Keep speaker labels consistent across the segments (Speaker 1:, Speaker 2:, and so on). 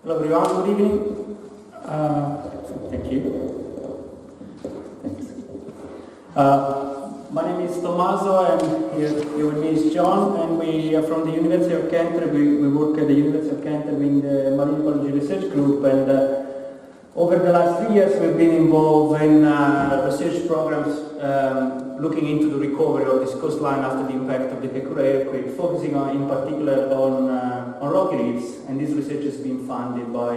Speaker 1: Hello everyone, good evening. Thank you. Thanks. My name is Tommaso and here with me is John, and we are from the University of Canterbury. We work at the University of Canterbury in the Marine Ecology Research Group, and over the last 3 years we've been involved in research programs looking into the recovery of this coastline after the impact of the Paua earthquake, focusing on, in particular on rocky reefs, and this research has been funded by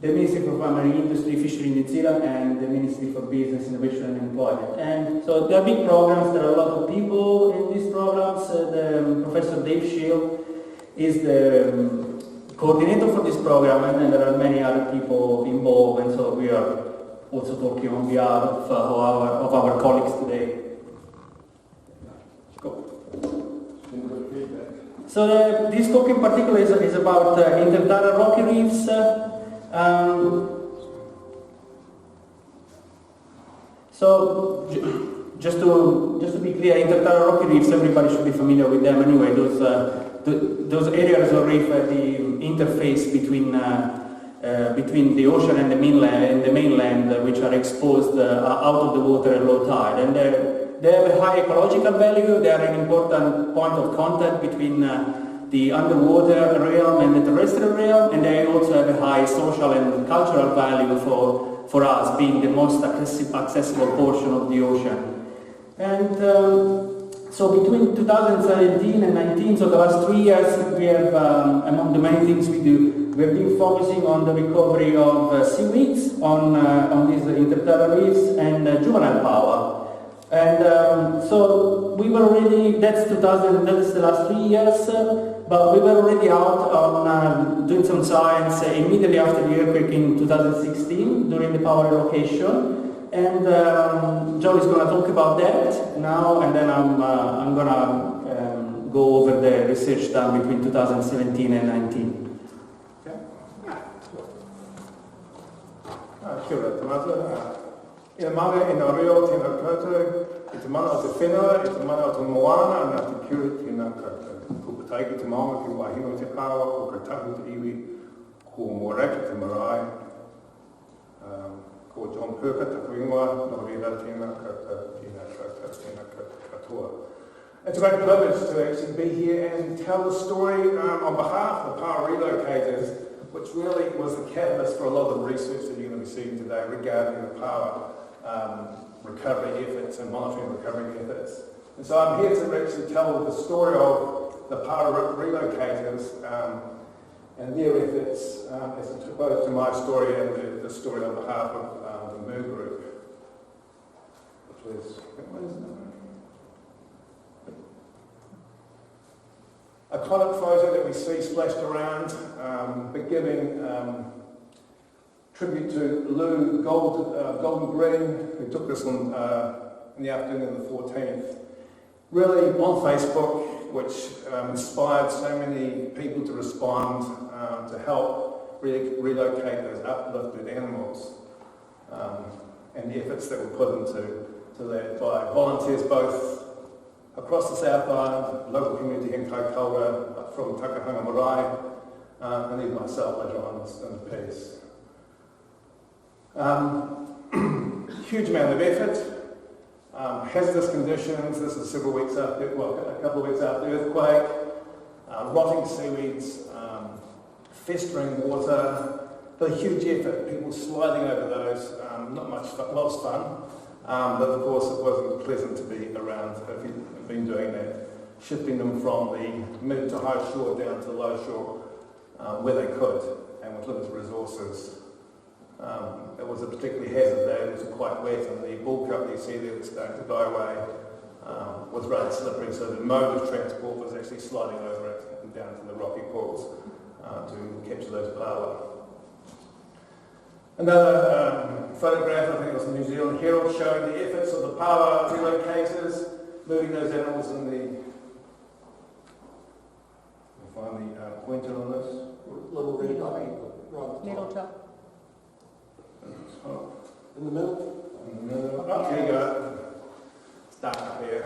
Speaker 1: the Ministry for Marine Industry, Fishery in New Zealand and the Ministry for Business, Innovation and Employment. And so there are big programs, there are a lot of people in these programs. Professor Dave Shield is the coordinator for this program, and then there are many other people involved, and so we are also talking on behalf of our colleagues today. Go. So this talk in particular is about intertidal rocky reefs. So just to be clear, intertidal rocky reefs, everybody should be familiar with them anyway. Those areas of reef at the interface between the ocean and the mainland, which are exposed out of the water at low tide, and they have a high ecological value. They are an important point of contact between the underwater realm and the terrestrial realm, and they also have a high social and cultural value for us, being the most accessible portion of the ocean. And so between 2017 and 19, so the last 3 years, we have, among the many things we do, we have been focusing on the recovery of seaweeds on these intertidal reefs and juvenile Paua. And so we were already, that's the last 3 years, but we were already out on doing some science immediately after the earthquake in 2016 during the Paua relocation. And John is going to talk about that now, and then I'm going to go over the research done between 2017 and 19.
Speaker 2: Okay. Kia ora, Tommaso. Ina mawe ina reo tēnā koutou, i te mana o te whenua, i te mana o te moana, nā te kiuri tēnā koutou. Ko pataiki te maunga ki wahino te Paua, ko ka tahu te iwi, ko Moraki te marae, ko John Pirker te ingoa, no reira tēnā koutou, tēnā katoa. It's a great privilege to actually be here and tell the story on behalf of the Paua relocators, which really was the catalyst for a lot of the research that you're going to be seeing today regarding the Paua recovery efforts and monitoring recovery efforts. And so I'm here to actually tell the story of the Paua relocators and their efforts as opposed to my story and the story on behalf of the MOO group, which was, a iconic photo that we see splashed around, but giving tribute to Lou Golden Green, who took this one in the afternoon of the 14th. Really on Facebook, which inspired so many people to respond to help relocate those uplifted animals, and the efforts that were put into that by volunteers both across the South Island, local community in Kaikoura, from Takahanga Marae, and even myself later on in the piece. Huge amount of effort, hazardous conditions. This is several weeks after, well, a couple of weeks after the earthquake, rotting seaweeds, festering water, but a huge effort, people sliding over those, not much fun, lots of fun, but of course it wasn't pleasant to be around if you've been doing that, shifting them from the mid to high shore down to low shore where they could, and with limited resources. It was a particularly hazard day. It was quite wet, and the bull cup that you see there that's starting to die away was rather slippery, so the mode of transport was actually sliding over it and down to the rocky pools to capture those Paua. Another photograph, I think it was the New Zealand Herald, showing the efforts of the Paua relocators, moving those animals in the... We'll find the pointer on this.
Speaker 3: Little red right.
Speaker 4: Middle top.
Speaker 3: In the middle?
Speaker 2: In the middle. Oh, here you go. It's dark up here.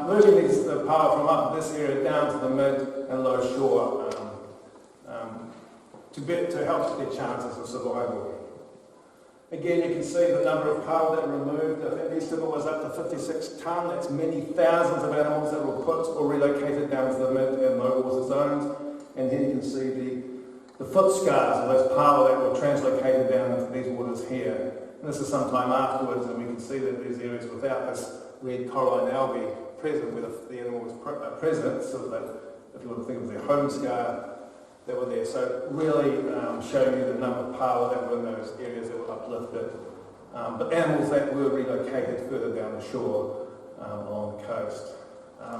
Speaker 2: Moving the Paua from up this area down to the mid and low shore to help their chances of survival. Again, you can see the number of Paua that were removed. I think the estimate was up to 56 tonne. That's many thousands of animals that were put or relocated down to the mid and low water zones. And here you can see the foot scars of those Paua that were translocated down into these waters here. And this is some time afterwards, and we can see that these areas without this red coralline algae present, where the animal was present, so that if you want to think of their home scar, that were there. So really showing you the number of Paua that were in those areas that were uplifted. But animals that were relocated further down the shore along the coast.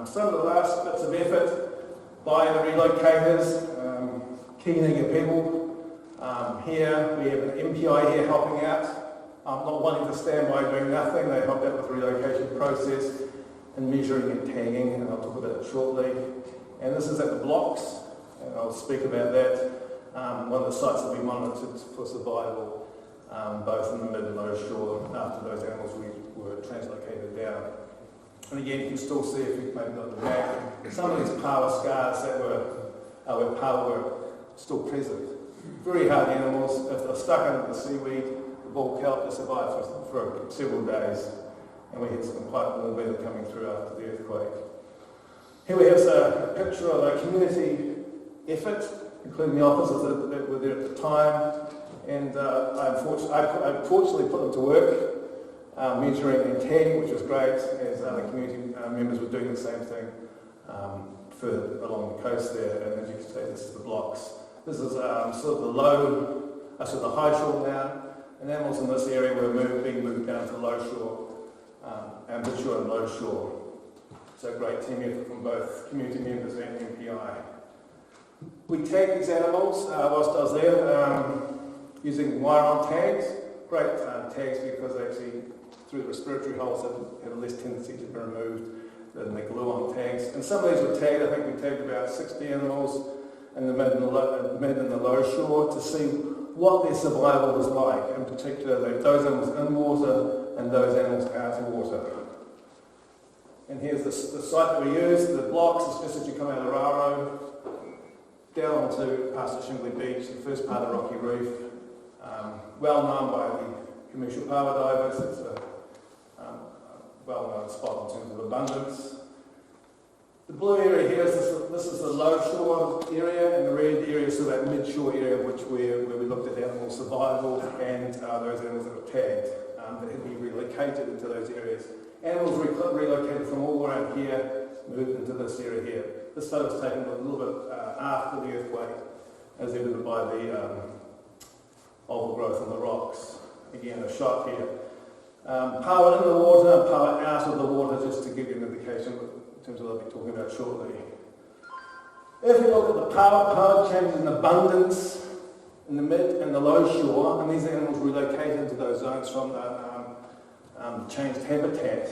Speaker 2: Some of the last bits of effort by the relocators, Kīnega people. Here we have an MPI here helping out, not wanting to stand by doing nothing. They helped out with the relocation process and measuring and tagging, and I'll talk about it shortly. And this is at the blocks, and I'll speak about that. One of the sites that we monitored for survival, both in the mid and low shore, after those animals were translocated down. And again, you can still see, if you maybe look at the back, some of these Paua scars that were, where Paua were still present. Very hard animals. If they're stuck under the seaweed, the bull kelp to survive for several days. And we had some quite warm weather coming through after the earthquake. Here we have a picture of a community effort, including the officers that were there at the time. And I unfortunately put them to work, measuring and tagging, which was great, as other community members were doing the same thing further along the coast there. And as you can see, this is the blocks. This is sort of the high shore now, and animals in this area were being moved down to low shore, and mid shore and low shore. So great team effort from both community members and MPI. We tagged these animals whilst I was there using wire-on tags. Great tags because actually through the respiratory holes had a less tendency to be removed than the glue-on tags. And some of these were tagged. I think we tagged about 60 animals in the mid and the low shore to see what their survival was like, in particular those animals in water and those animals out of water. And here's the site that we used, the blocks, just as you come out of Raro, down to past the Shingley Beach, the first part of Rocky Reef, well known by the commercial Paua divers. It's a well-known spot in terms of abundance. The blue area here, this is the low shore area, and the red area is that mid-shore area where we looked at animal survival and those animals that were tagged that had been relocated into those areas. Animals relocated from all around here, moved into this area here. This photo was taken a little bit after the earthquake, as evidenced by the overgrowth on the rocks. Again, a shot here. Paua in the water and Paua out of the water, just to give you an indication in terms of what I'll be talking about shortly. If you look at the Paua changes in abundance in the mid and the low shore, and these animals relocated into those zones from the changed habitat,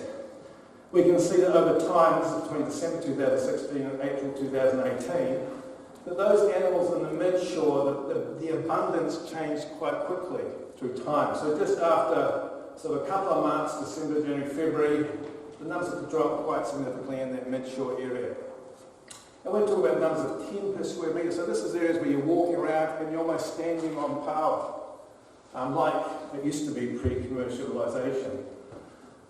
Speaker 2: we can see that over time, this is between December 2016 and April 2018, that those animals in the mid-shore, the abundance changed quite quickly through time. So just after sort of a couple of months, December, January, February, the numbers have dropped quite significantly in that mid-shore area. And we're talking about numbers of 10 per square metre. So this is areas where you're walking around and you're almost standing on Paua, like it used to be pre-commercialisation.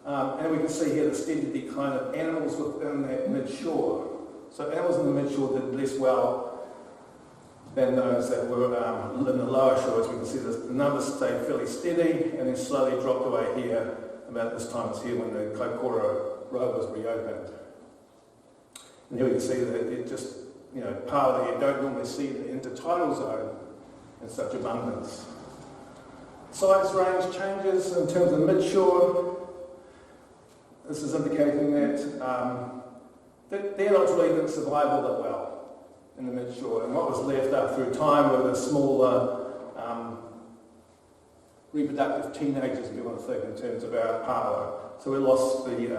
Speaker 2: And we can see here the steady decline of animals within that mid-shore. So animals in the mid-shore did less well than those that were in the lower shore. As we can see, the numbers stayed fairly steady and then slowly dropped away here about this time here when the Kaikoura Road was reopened. And here we can see that it just, Paua that you don't normally see the intertidal zone in such abundance. Size range changes in terms of mid-shore. This is indicating that they're not really didn't survive all that well in the mid-shore. And what was left up through time were the smaller reproductive teenagers, if you want to think, in terms of our Paua. So we lost the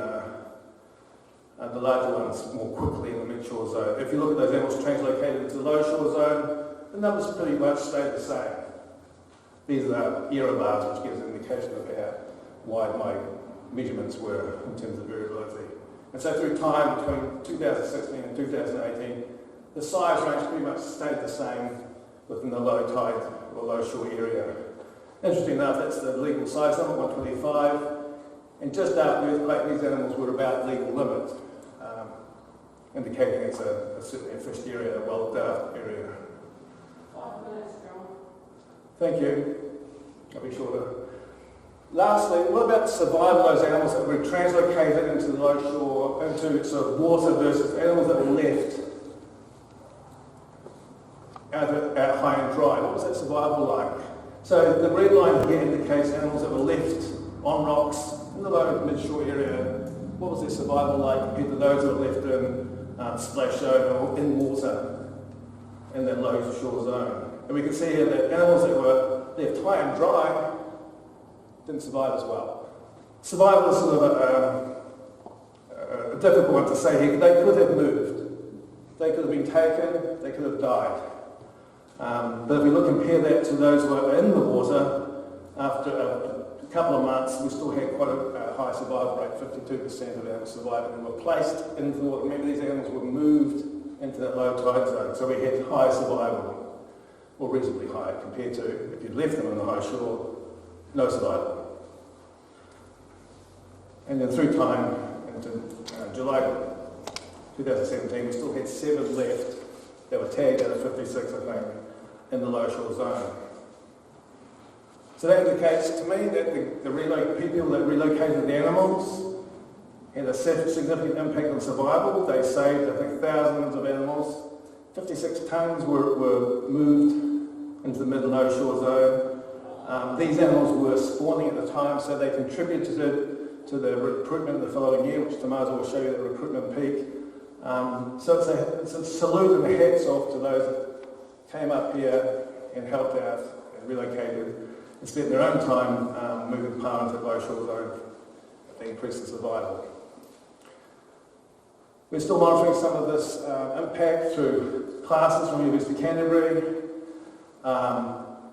Speaker 2: larger ones more quickly in the mid-shore zone. If you look at those animals translocated into the low-shore zone, the numbers pretty much stayed the same. These are error bars, which gives an indication of how wide my measurements were in terms of variability. And so through time, between 2016 and 2018, the size range pretty much stayed the same within the low tide or low shore area. Interesting enough, that's the legal size number, 125, and just after the earthquake, these animals were about legal limit, indicating it's certainly a fished area, a well-looked area.
Speaker 4: 5 minutes, John.
Speaker 2: Thank you. I'll be sure to. Lastly, what about the survival of those animals that were translocated into the low shore, into sort of water versus animals that were left out high and dry? What was that survival like? So the red line here indicates animals that were left on rocks in the low mid-shore area. What was their survival like compared to those that were left in splash zone or in water in that low shore zone? And we can see here that animals that were left high and dry didn't survive as well. Survival is sort of a difficult one to say here. They could have moved. They could have been taken. They could have died. But if we look compare that to those who were in the water, after a couple of months, we still had quite a high survival rate, 52% of animals survived and were placed into the water. Remember, these animals were moved into that low tide zone, so we had high survival, or reasonably high, compared to if you'd left them on the high shore, no survival. And then through time, into July 2017, we still had 7 left that were tagged out of 56, I think, in the low shore zone. So that indicates to me that the people that relocated the animals had a significant impact on survival. They saved, I think, thousands of animals. 56 tonnes were moved into the mid-low shore zone. These animals were spawning at the time, so they contributed to the recruitment the following year, which Tomaso will show you the recruitment peak. So it's a salute and a hats off to those that came up here and helped out and relocated and spent their own time moving Paua into the low shore zone to increase the survival. We're still monitoring some of this impact through classes from University of Canterbury.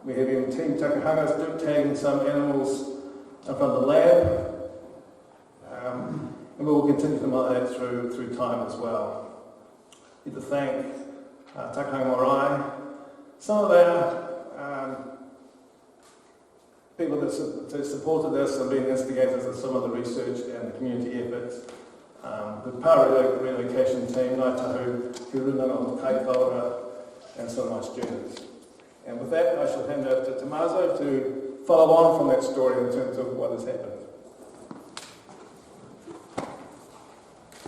Speaker 2: We have even Team Takahanga's tagging some animals from the lab. And we will continue to monitor that through time as well. I need to thank Takahanga Marae, some of our people that supported this and been instigators of some of the research and the community efforts. The Paua relocation team, Ngāi Tahu, Kirunanga Kaikaura, and some of my students. And with that, I shall hand over to Tomaso to follow on from that story in terms of what has happened.